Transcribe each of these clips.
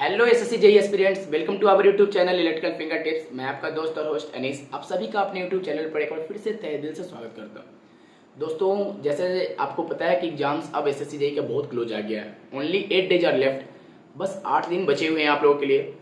Hello SSC JE aspirants, welcome to our YouTube channel electrical finger tips. मैं आपका दोस्त और होस्ट अनीस, आप सभी का अपने यूट्यूब चैनल पर एक बार फिर से तहे दिल से स्वागत करता हूं। दोस्तों, जैसे आपको पता है कि एग्जाम्स अब एसएससी जेई का बहुत क्लोज आ गया है। ओनली 8 डेज आर लेफ्ट, बस 8 दिन बचे हुए हैं आप लोगों के लिए।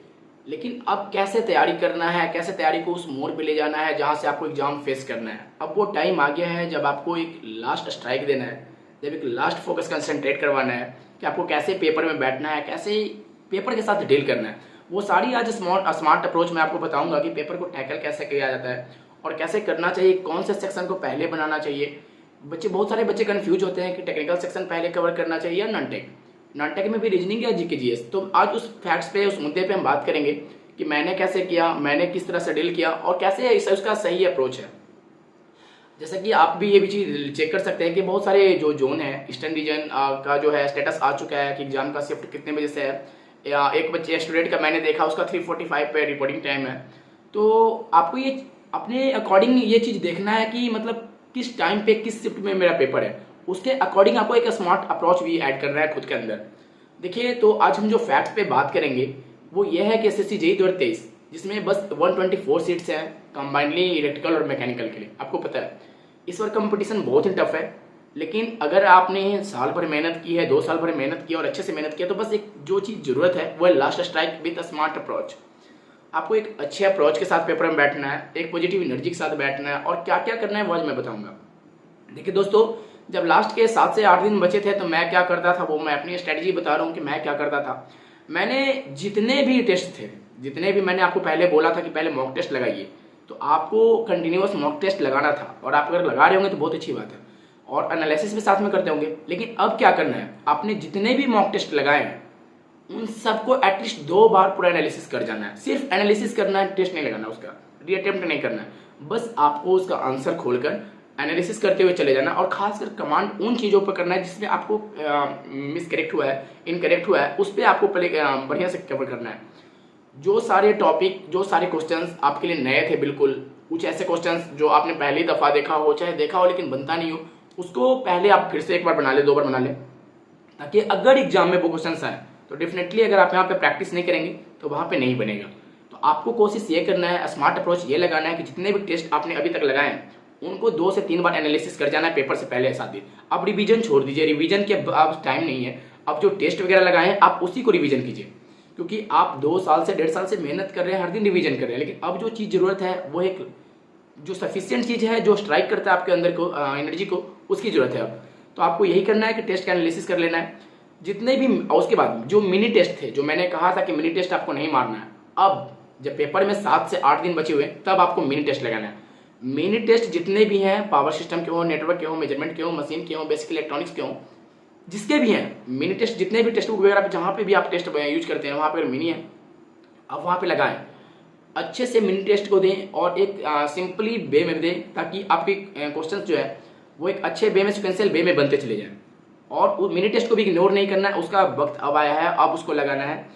लेकिन अब कैसे तैयारी करना है, कैसे तैयारी को उस मोड़ पे ले जाना है जहाँ से आपको एग्जाम फेस करना है। अब वो टाइम आ गया है जब आपको एक लास्ट स्ट्राइक देना है, जब एक लास्ट फोकस कंसंट्रेट करवाना है कि आपको कैसे पेपर में बैठना है, कैसे पेपर के साथ डील करना है। वो सारी आज स्मार्ट अप्रोच मैं आपको बताऊंगा कि पेपर को टैकल कैसे किया जाता है और कैसे करना चाहिए, कौन से सेक्शन को पहले बनाना चाहिए। बहुत सारे बच्चे कंफ्यूज होते हैं कि टेक्निकल सेक्शन पहले कवर करना चाहिए या नॉन टेक में भी रीजनिंग या जीके जीएस। तो आज उस फैक्ट्स पे, उस मुद्दे पे हम बात करेंगे कि मैंने कैसे किया, मैंने किस तरह से डील किया और कैसे उसका सही अप्रोच है। जैसा कि आप भी ये भी चीज़ चेक कर सकते हैं कि बहुत सारे जो जोन है, ईस्टर्न रीजन का जो है स्टेटस आ चुका है कि एग्जाम का शिफ्ट कितने बजे से है। या एक बच्चे स्टूडेंट का मैंने देखा, उसका 3:45 पे रिपोर्टिंग टाइम है। तो आपको ये अपने अकॉर्डिंग ये चीज़ देखना है कि मतलब किस टाइम पे किस शिफ्ट में मेरा पेपर है, उसके अकॉर्डिंग आपको एक स्मार्ट अप्रोच भी ऐड करना है खुद के अंदर। देखिए, तो आज हम जो फैक्ट्स पे बात करेंगे वो ये है कि एसएससी जेईई 2023 जिसमें बस 124 सीट्स हैं कंबाइंडली इलेक्ट्रिकल और मैकेनिकल के लिए। आपको पता है इस बार कंपटीशन बहुत ही टफ है, लेकिन अगर आपने साल भर मेहनत की है, 2 साल भर मेहनत की और अच्छे से मेहनत किया, तो बस एक जो चीज़ जरूरत है वो है last strike with a smart approach. आपको एक अच्छे अप्रोच के साथ पेपर में बैठना है, एक पॉजिटिव एनर्जी के साथ बैठना है और क्या क्या करना है वो आज मैं बताऊंगा। देखिए दोस्तों, जब लास्ट के 7 से 8 दिन बचे थे तो मैं क्या करता था, वो मैं अपनी स्ट्रेटजी बता रहा हूँ कि मैं क्या करता था। मैंने जितने भी टेस्ट थे, जितने भी मैंने आपको पहले बोला था कि पहले मॉक टेस्ट लगाइए, तो आपको कंटिन्यूअस मॉक टेस्ट लगाना था। और आप अगर लगा रहे होंगे तो बहुत अच्छी बात है और एनालिसिस भी साथ में करते होंगे। लेकिन अब क्या करना है, आपने जितने भी मॉक टेस्ट लगाए हैं उन सबको एटलीस्ट 2 बार पूरा एनालिसिस कर जाना है। सिर्फ एनालिसिस करना है, टेस्ट नहीं लगाना, उसका रीअटेम्प्ट नहीं करना है। बस आपको उसका आंसर खोलकर एनालिसिस करते हुए चले जाना और खासकर कमांड उन चीज़ों पर करना है जिसमें आपको मिस करेक्ट हुआ है, इनकरेक्ट हुआ है, उस पर आपको बढ़िया से कवर करना है। जो सारे टॉपिक, जो सारे क्वेश्चंस आपके लिए नए थे, बिल्कुल कुछ ऐसे क्वेश्चंस जो आपने पहली दफ़ा देखा हो, चाहे देखा हो लेकिन बनता नहीं हो, उसको पहले आप फिर से एक बार बना ले, 2 बार बना ले, ताकि अगर एग्जाम में वो क्वेश्चंस आए तो डेफिनेटली अगर आप यहाँ पे प्रैक्टिस नहीं करेंगे तो वहाँ पे नहीं बनेगा। तो आपको कोशिश ये करना है, स्मार्ट अप्रोच ये लगाना है कि जितने भी टेस्ट आपने अभी तक लगाए हैं उनको 2 से 3 बार एनालिसिस कर जाना है पेपर से पहले। साथ ही अब रिवीजन छोड़ दीजिए, रिवीजन के अब टाइम नहीं है। अब जो टेस्ट वगैरह लगाए हैं आप उसी को रिवीजन कीजिए, क्योंकि आप 2 साल से 1.5 साल से मेहनत कर रहे हैं, हर दिन रिवीजन कर रहे हैं। लेकिन अब जो चीज़ जरूरत है वो एक जो सफिशियंट चीज़ है, जो स्ट्राइक करता है आपके अंदर को एनर्जी को, उसकी जरूरत है अब। तो आपको यही करना है कि टेस्ट का एनालिसिस कर लेना है जितने भी। उसके बाद जो मिनी टेस्ट थे, जो मैंने कहा था कि मिनी टेस्ट आपको नहीं मारना है, अब जब पेपर में 7 से 8 दिन बचे हुए तब आपको मिनी टेस्ट लगाना है। मिनी टेस्ट जितने भी हैं, पावर सिस्टम के हो, नेटवर्क के हो, मेजरमेंट के हो, मशीन के हो, बेसिक इलेक्ट्रॉनिक्स के हो, जिसके भी हैं मिनी टेस्ट, जितने भी टेस्ट बुक वगैरह जहाँ पे भी आप टेस्ट यूज करते हैं वहाँ पे अगर मिनी है आप वहाँ पे लगाएं, अच्छे से मिनी टेस्ट को दें और एक सिंपली वे में दें, ताकि आपके क्वेश्चन जो है वो एक अच्छे वे में, सिक्वेंशियल वे में बनते चले जाएं। और उस मिनी टेस्ट को भी इग्नोर नहीं करना है, उसका वक्त अब आया है, अब उसको लगाना है।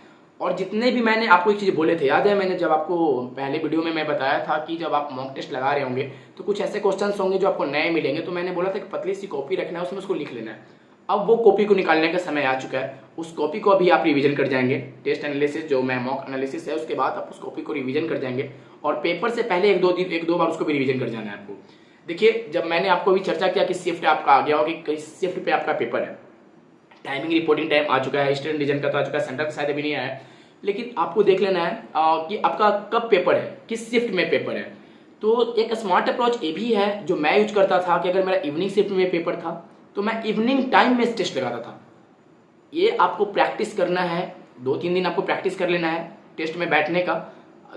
और जितने भी मैंने आपको एक चीज़ बोले थे, याद है मैंने जब आपको पहले वीडियो में मैं बताया था कि जब आप मॉक टेस्ट लगा रहे होंगे तो कुछ ऐसे क्वेश्चंस होंगे जो आपको नए मिलेंगे, तो मैंने बोला था कि पतली सी कॉपी रखना है, उसमें उसको लिख लेना है। अब वो कॉपी को निकालने का समय आ चुका है, उस कॉपी को अभी आप रिवीजन कर जाएंगे। टेस्ट एनालिसिस जो मैं मॉक एनालिसिस है उसके बाद आप उस कॉपी को रिवीजन कर जाएंगे और पेपर से पहले 1-2 बार उसको भी रिवीजन कर जाना है आपको। देखिए, जब मैंने आपको भी चर्चा किया कि शिफ्ट आपका आ गया हो कि किस शिफ्ट पे आपका पेपर है, टाइमिंग रिपोर्टिंग टाइम आ चुका है, ईस्टर्न रीजन का तो आ चुका है, सेंट्रल का शायद अभी नहीं आया है, लेकिन आपको देख लेना है कि आपका कब पेपर है, किस शिफ्ट में पेपर है। तो एक स्मार्ट अप्रोच ये भी है जो मैं यूज करता था कि अगर मेरा इवनिंग शिफ्ट में पेपर था तो मैं इवनिंग टाइम में टेस्ट लगाता था। ये आपको प्रैक्टिस करना है, 2-3 दिन आपको प्रैक्टिस कर लेना है टेस्ट में बैठने का।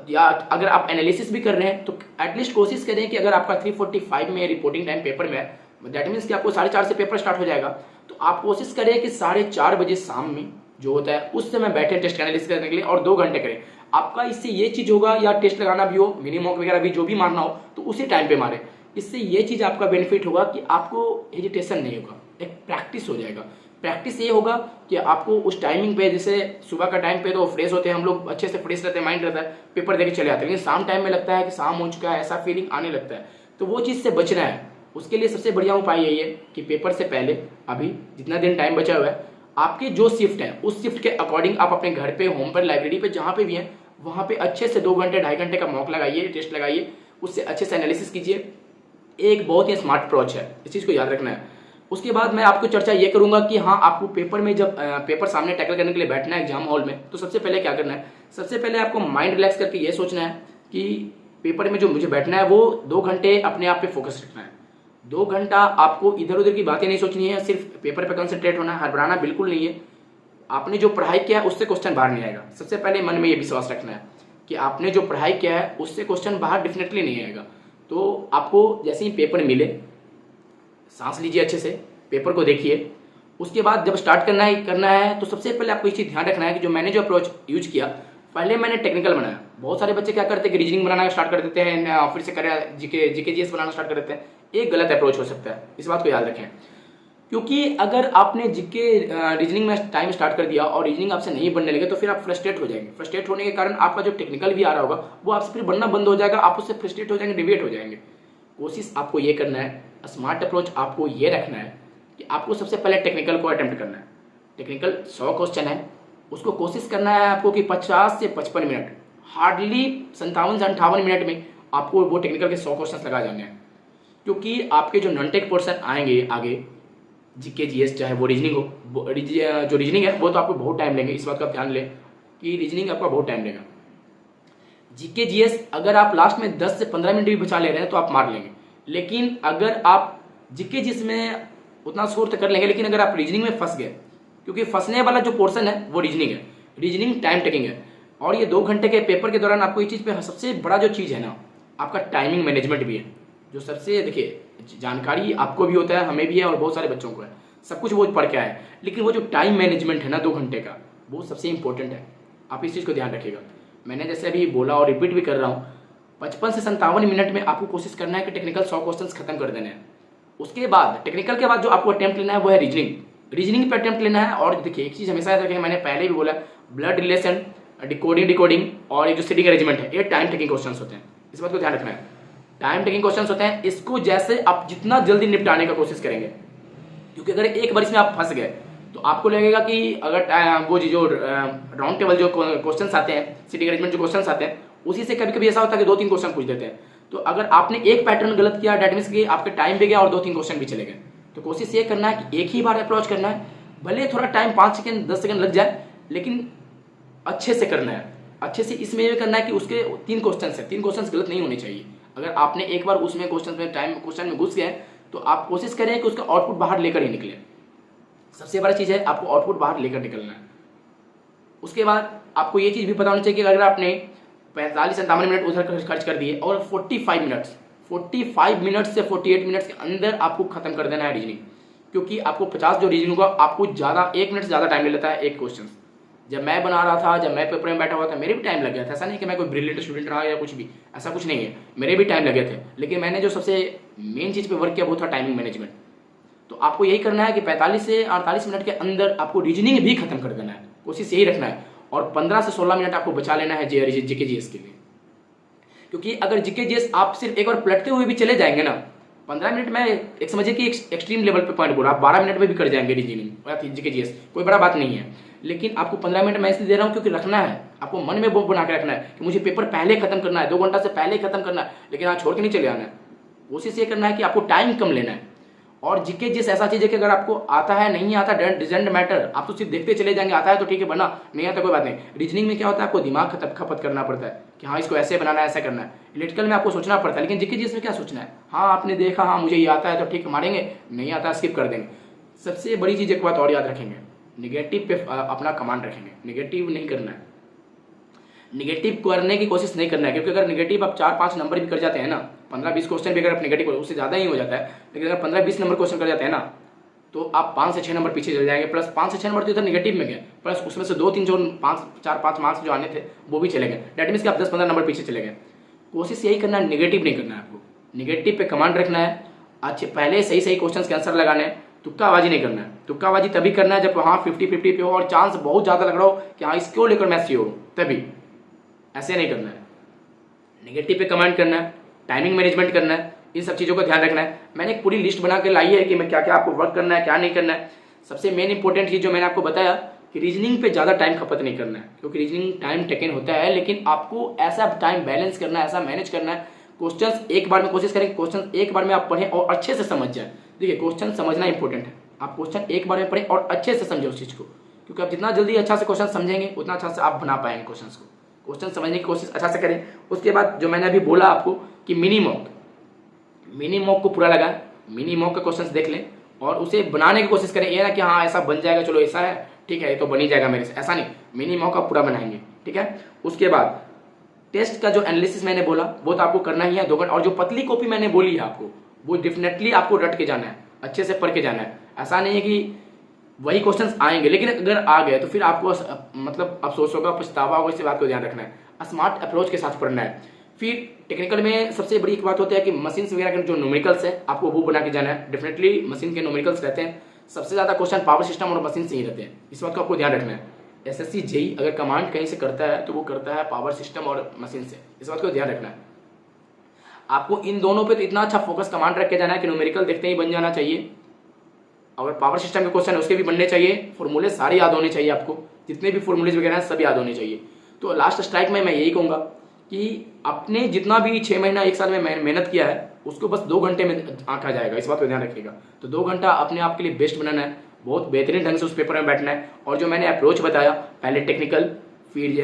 या अगर आप एनालिसिस भी कर रहे हैं तो एटलीस्ट कोशिश करें कि अगर आपका 3:45 में रिपोर्टिंग टाइम पेपर में है, दैट मीन्स कि आपको 4:30 से पेपर स्टार्ट हो जाएगा, तो आप कोशिश करें कि 4:30 बजे शाम में जो होता है उस समय बैठे टेस्ट एनालिसिस करने के लिए और 2 घंटे करें। आपका इससे ये चीज़ होगा, या टेस्ट लगाना भी हो, मिनी मॉक वगैरह भी जो भी मारना हो तो उसी टाइम पे मारें। इससे ये चीज़ आपका बेनिफिट होगा कि आपको हेजिटेशन नहीं होगा, एक प्रैक्टिस हो जाएगा। प्रैक्टिस ये होगा कि आपको उस टाइमिंग पे, जैसे सुबह का टाइम पे तो फ्रेश होते हैं हम लोग, अच्छे से फ्रेश रहते हैं, माइंड रहता है, पेपर देके चले आते हैं। लेकिन शाम टाइम में लगता है कि शाम हो चुका है, ऐसा फीलिंग आने लगता है। तो वो चीज़ से बचना है, उसके लिए सबसे बढ़िया उपाय यही है कि पेपर से पहले अभी जितना दिन टाइम बचा हुआ है आपकी जो शिफ्ट है उस शिफ्ट के अकॉर्डिंग आप अपने घर पे, होम पर, लाइब्रेरी पे, जहाँ पे भी हैं वहाँ पे अच्छे से 2 घंटे 2.5 घंटे का मॉक लगाइए, टेस्ट लगाइए, उससे अच्छे से एनालिसिस कीजिए। एक बहुत ही स्मार्ट अप्रोच है, इस चीज़ को याद रखना है। उसके बाद मैं आपको चर्चा ये करूंगा कि हाँ, आपको पेपर में जब पेपर सामने टैकल करने के लिए बैठना है एग्जाम हॉल में, तो सबसे पहले क्या करना है, सबसे पहले आपको माइंड रिलैक्स करके ये सोचना है कि पेपर में जो मुझे बैठना है वो 2 घंटे अपने आप पे फोकस रखना है। 2 घंटा आपको इधर उधर की बातें नहीं सोचनी है, सिर्फ पेपर पे कंसंट्रेट होना है, हड़बड़ाना बिल्कुल नहीं है। आपने जो पढ़ाई किया है उससे क्वेश्चन बाहर नहीं आएगा। सबसे पहले मन में ये विश्वास रखना है कि आपने जो पढ़ाई किया है उससे क्वेश्चन बाहर डेफिनेटली नहीं आएगा। तो आपको जैसे ही पेपर मिले, सांस लीजिए अच्छे से, पेपर को देखिए। उसके बाद जब स्टार्ट करना है तो सबसे पहले आपको ये चीज़ ध्यान रखना है कि जो मैंने जो अप्रोच यूज किया, पहले मैंने टेक्निकल बनाया। बहुत सारे बच्चे क्या करते हैं कि रीजनिंग बनाना स्टार्ट कर देते हैं, फिर से करें जीके जीएस बनाना स्टार्ट कर देते हैं। एक गलत अप्रोच हो सकता है, इस बात को याद रखें। क्योंकि अगर आपने जीके रीजनिंग में टाइम स्टार्ट कर दिया और रीजनिंग आपसे नहीं बनने लगे तो फिर आप फ्रस्ट्रेट हो जाएंगे। फ्रस्ट्रेट होने के कारण आपका जो टेक्निकल भी आ रहा होगा वो आपसे फिर बनना बंद हो जाएगा, आप उससे फ्रस्ट्रेट हो जाएंगे, डिविएट हो जाएंगे। कोशिश आपको ये करना है, स्मार्ट अप्रोच आपको ये रखना है कि आपको सबसे पहले टेक्निकल को अटेम्प्ट करना है। टेक्निकल 100 क्वेश्चन है, उसको कोशिश करना है आपको कि 50 से 55 मिनट, हार्डली 57 से 58 मिनट में आपको वो टेक्निकल के 100 क्वेश्चन लगा जाने हैं। क्योंकि आपके जो नॉन टेक पोर्सन आएंगे आगे, जीके जीएस चाहे वो रीजनिंग हो, जो रीजनिंग है वो तो आपको बहुत टाइम लेंगे, इस बात का आप ध्यान लें कि रीजनिंग आपका बहुत टाइम लेगा। जीके जीएस अगर आप लास्ट में 10 से 15 मिनट भी बचा ले रहे हैं तो आप मार लेंगे। लेकिन अगर आप जीके जीएस में उतना स्कोर तो कर लेंगे, लेकिन अगर आप रीजनिंग में फंस गए, क्योंकि फंसने वाला जो पोर्सन है वो रीजनिंग है, रीजनिंग टाइम टेकिंग है। और ये 2 घंटे के पेपर के दौरान आपको ये चीज़ पे सबसे बड़ा जो चीज़ है ना, आपका टाइमिंग मैनेजमेंट भी है। जो सबसे देखिए, जानकारी आपको भी होता है, हमें भी है और बहुत सारे बच्चों को है, सब कुछ वो पढ़ के आए, लेकिन वो जो टाइम मैनेजमेंट है ना 2 घंटे का, वो सबसे इंपॉर्टेंट है। आप इस चीज़ को ध्यान रखिएगा। मैंने जैसे अभी बोला और रिपीट भी कर रहा हूँ, 55 से 57 मिनट में आपको कोशिश करना है कि टेक्निकल 100 क्वेश्चन खत्म कर देने हैं। उसके बाद टेक्निकल के बाद जो आपको अटेम्प्ट लेना है वो है रीजनिंग पे अटेम्प्ट लेना है। और देखिए एक चीज़ हमेशा याद रखें, मैंने पहले भी बोला, ब्लड रिलेशन, डिकोडिंग और ये जो सिटिंग अरेंजमेंट है, ये टाइम टेकिंग क्वेश्चन होते हैं, इस बात को ध्यान रखना है। टाइम टेकिंग क्वेश्चन होते हैं, इसको जैसे आप जितना जल्दी निपटाने का कोशिश करेंगे, क्योंकि अगर एक बार इसमें आप फंस गए तो आपको लगेगा कि अगर वो जो राउंड टेबल जो क्वेश्चंस आते हैं, सिटिंग अरेंजमेंट जो क्वेश्चंस आते हैं, उसी से कभी कभी ऐसा होता है कि 2-3 क्वेश्चन पूछ देते हैं। तो अगर आपने एक पैटर्न गलत किया, डेट मीन्स कि आपका टाइम भी गया और 2-3 क्वेश्चन भी चले गए। तो कोशिश ये करना है कि एक ही बार अप्रोच करना है, भले थोड़ा टाइम 5 सेकंड 10 सेकंड लग जाए, लेकिन अच्छे से करना है। अच्छे से इसमें ये करना है कि उसके 3 क्वेश्चन है, 3 क्वेश्चन गलत नहीं होने चाहिए। अगर आपने एक बार उसमें क्वेश्चन में घुस गए तो आप कोशिश करें कि उसका आउटपुट बाहर लेकर ही निकले। सबसे बड़ा चीज़ है आपको आउटपुट बाहर लेकर निकलना है। उसके बाद आपको ये चीज़ भी पता होनी चाहिए कि अगर आपने 45 से 57 मिनट उधर खर्च कर दिए और 45 मिनट से 48 मिनट्स के अंदर आपको खत्म कर देना है रीजनिंग। क्योंकि आपको 50 जो रीजनिंग होगा आपको ज़्यादा 1 मिनट से ज़्यादा टाइम ले लेता है एक क्वेश्चन। जब मैं बना रहा था, जब मैं पेपर में बैठा हुआ था, मेरे भी टाइम लग गया था। ऐसा नहीं कि मैं कोई ब्रिलियंट स्टूडेंट रहा या कुछ भी, ऐसा कुछ नहीं है, मेरे भी टाइम लगे थे। लेकिन मैंने जो सबसे मेन चीज़ पे वर्क किया वो था टाइमिंग मैनेजमेंट। तो आपको यही करना है कि 45 से 48 मिनट के अंदर आपको रीजनिंग भी खत्म कर देना है, कोशिश यही रखना है। और 15 से 16 मिनट आपको बचा लेना है जीके जीएस के लिए। क्योंकि अगर जीके जीएस आप सिर्फ एक बार पलटते हुए भी चले जाएंगे ना, 15 मिनट में एक समझिए कि एक्सट्रीम लेवल पे पॉइंट बोला, आप 12 मिनट में भी कर जाएंगे रीजनिंग या जीके जीएस, कोई बड़ा बात नहीं है। लेकिन आपको 15 मिनट मैं इसलिए दे रहा हूँ क्योंकि रखना है, आपको मन में वो बना के रखना है कि मुझे पेपर पहले खत्म करना है, 2 घंटा से पहले खत्म करना है, लेकिन हाँ छोड़ के नहीं चले आना है। कोशिश ये करना है कि आपको टाइम कम लेना है। और जीके जीएस ऐसा चीज़ है कि अगर आपको आता है नहीं आता डजेंट मैटर, आप तो सिर्फ देखते चले जाएंगे, आता है तो ठीक है बना, नहीं आता कोई बात नहीं। रीजनिंग में क्या होता है, आपको दिमाग खपत करना पड़ता है कि हाँ इसको ऐसे बनाना है, ऐसा करना है। इलेक्ट्रिकल में आपको सोचना पड़ता है, लेकिन जीके जीएस में क्या सोचना है, हाँ आपने देखा, हाँ मुझे ये आता है तो ठीक मारेंगे, नहीं आता स्किप कर देंगे। सबसे बड़ी चीज़ एक बात और याद रखेंगे, निगेटिव पे अपना कमांड रखेंगे, निगेटिव नहीं करना है, निगेटिव करने की कोशिश नहीं करना है। क्योंकि अगर निगेटिव आप 4-5 नंबर भी कर जाते हैं ना, 15-20 क्वेश्चन भी अगर आप निगेटिव, उससे ज़्यादा ही हो जाता है, लेकिन अगर 15-20 नंबर क्वेश्चन कर जाते हैं ना, तो आप 5 से 6 नंबर पीछे चल जाएंगे। प्लस 5 से 6 नंबर तो इधर निगेटिव में गए, प्लस उसमें से 2-3 जो 4-5 मार्क्स जो आने थे वो भी चले गए। डेट मीन्स कि आप 10-15 नंबर पीछे चले गए। कोशिश यही करना है, निगेटिव नहीं करना है, आपको निगेटिव पे कमांड रखना है। अच्छे पहले सही क्वेश्चन के आंसर लगाने हैं, तुक्काबाजी नहीं करना है। तुक्काबाजी तभी करना है जब हाँ 50-50 पे हो और चांस बहुत ज़्यादा लग रहा हो कि हाँ इसको लेकर मैं श्योर हूँ, तभी। ऐसे नहीं करना है, निगेटिव पे कमांड करना है, टाइमिंग मैनेजमेंट करना है, इन सब चीज़ों का ध्यान रखना है। मैंने एक पूरी लिस्ट बना के लाई है कि मैं क्या क्या आपको वर्क करना है, क्या नहीं करना है। सबसे मेन इंपॉर्टेंट चीज़ जो मैंने आपको बताया कि रीजनिंग पे ज़्यादा टाइम खपत नहीं करना है, क्योंकि रीजनिंग टाइम टेकन होता है, लेकिन आपको ऐसा टाइम बैलेंस करना है, ऐसा मैनेज करना है। क्वेश्चंस एक बार में कोशिश करें, क्वेश्चन एक बार में आप पढ़ें और अच्छे से समझ जाए। देखिए क्वेश्चन समझना इंपॉर्टेंट है, आप क्वेश्चन एक बार में पढ़ें और अच्छे से समझे उस चीज़ को, क्योंकि आप जितना जल्दी अच्छा से क्वेश्चन समझेंगे उतना अच्छा से आप बना पाएंगे क्वेश्चन को। क्वेश्चन समझने की कोशिश अच्छा से करें। उसके बाद जो मैंने अभी बोला आपको कि मिनी मॉक को पूरा लगाएं, मिनी मॉक का क्वेश्चन देख लें और उसे बनाने की कोशिश करें। ये ना कि हाँ ऐसा बन जाएगा, चलो ऐसा है ठीक है ये तो बन ही जाएगा मेरे से, ऐसा नहीं, मिनी मॉक आप पूरा बनाएंगे, ठीक है। उसके बाद टेस्ट का जो एनालिसिस मैंने बोला वो तो आपको करना ही है 2 घंटे, और जो पतली कॉपी मैंने बोली है आपको वो डेफिनेटली आपको रट के जाना है, अच्छे से पढ़ के जाना है। ऐसा नहीं है कि वही क्वेश्चंस आएंगे, लेकिन अगर आ गए तो फिर आपको मतलब अफसोस होगा, पछतावा होगा। इस बात को ध्यान रखना है, स्मार्ट अप्रोच के साथ पढ़ना है। फिर टेक्निकल में सबसे बड़ी एक बात होती है कि मशीन वगैरह के जो न्यूमेरिकल्स है आपको वो बना के जाना है। डेफिनेटली मशीन के न्यूमेरिकल्स रहते हैं, सबसे ज़्यादा क्वेश्चन पावर सिस्टम और मशीन से ही रहते हैं, इस बात को आपको ध्यान रखना है। एसएससी जेई अगर कमांड कहीं से करता है तो वो करता है पावर सिस्टम और मशीन से, इस बात को ध्यान रखना है। आपको इन दोनों पे तो इतना अच्छा फोकस कमांड रख के जाना है कि न्यूमेरिकल देखते ही बन जाना चाहिए, और पावर सिस्टम के क्वेश्चन है उसके भी बनने चाहिए, फॉर्मूले सारे याद होने चाहिए, आपको जितने भी फॉर्मूलेज वगैरह हैं सब याद होने चाहिए। तो लास्ट स्ट्राइक में मैं यही कहूँगा कि अपने जितना भी 6 महीना 1 साल में मेहनत किया है उसको बस 2 घंटे में आंका जाएगा, इस बात को ध्यान रखिएगा। तो 2 घंटा अपने आप के लिए बेस्ट बनाना है, बहुत बेहतरीन ढंग से उस पेपर में बैठना है। और जो मैंने अप्रोच बताया, पहले टेक्निकल, फिर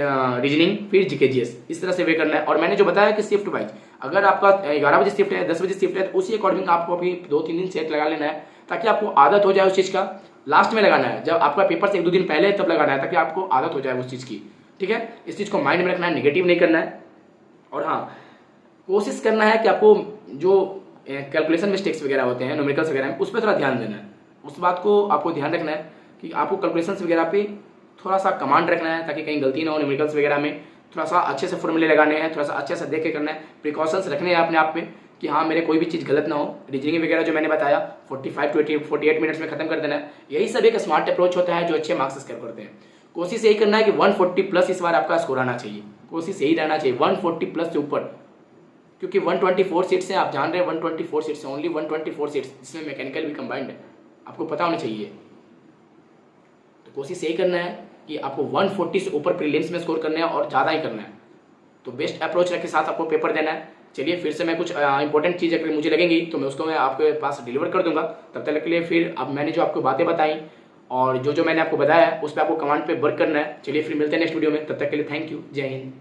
रीजनिंग, फिर जीके जीएस, इस तरह से वे करना है। और मैंने जो बताया कि शिफ्ट वाइज, अगर आपका 11 बजे शिफ्ट है, 10 बजे शिफ्ट है, तो उसी अकॉर्डिंग आपको अभी 2-3 दिन सेट लगा लेना है, ताकि आपको आदत हो जाए उस चीज़ का। लास्ट में लगाना है, जब आपका पेपर से 1-2 दिन पहले तब लगाना है, ताकि आपको आदत हो जाए उस चीज़ की, ठीक है। इस चीज़ को माइंड में रखना है, निगेटिव नहीं करना है। और हाँ, कोशिश करना है कि आपको जो कैलकुलेशन मिस्टेक्स वगैरह होते हैं न्यूमेरिकल्स वगैरह में, उस पर थोड़ा ध्यान देना है। उस बात को आपको ध्यान रखना है कि आपको कैलकुलेशंस वगैरह पे थोड़ा सा कमांड रखना है, ताकि कहीं गलती ना हो। न्यूमेरिकल्स वगैरह में थोड़ा सा अच्छे से फॉर्मूले लगाने हैं, थोड़ा सा अच्छे से देख के करना है, प्रिकॉशंस रखने हैं अपने आप में कि हाँ मेरे कोई भी चीज़ गलत ना हो। रीजनिंग वगैरह जो मैंने बताया 45 to 48 मिनट्स में खत्म कर देना है। यही सब एक स्मार्ट अप्रोच होता है जो अच्छे मार्क्स स्कोर करते हैं। कोशिश यही करना है कि 140 प्लस इस बार आपका स्कोर आना चाहिए, कोशिश यही रहना चाहिए 140 प्लस से ऊपर, क्योंकि 124 सीट्स हैं, आप जान रहे हैं 124 सीट्स हैं, ओनली 124 सीट्स, इसमें मैकेनिकल भी कंबाइंड है, आपको पता होना चाहिए। तो कोशिश यही करना है कि आपको 140 से ऊपर प्रीलिम्स में स्कोर करना है और ज़्यादा ही करना है। तो बेस्ट अप्रोच के साथ आपको पेपर देना है। चलिए फिर से मैं कुछ इंपॉर्टेंट चीज़ अगर मुझे लगेंगी तो मैं उसको मैं आपके पास डिलीवर कर दूंगा। तब तक के लिए फिर अब मैंने जो आपको बातें बताई और जो मैंने आपको बताया है उस पर आपको कमांड पे वर्क करना है। चलिए फिर मिलते हैं नेक्स्ट वीडियो में, तब तक के लिए थैंक यू, जय हिंद।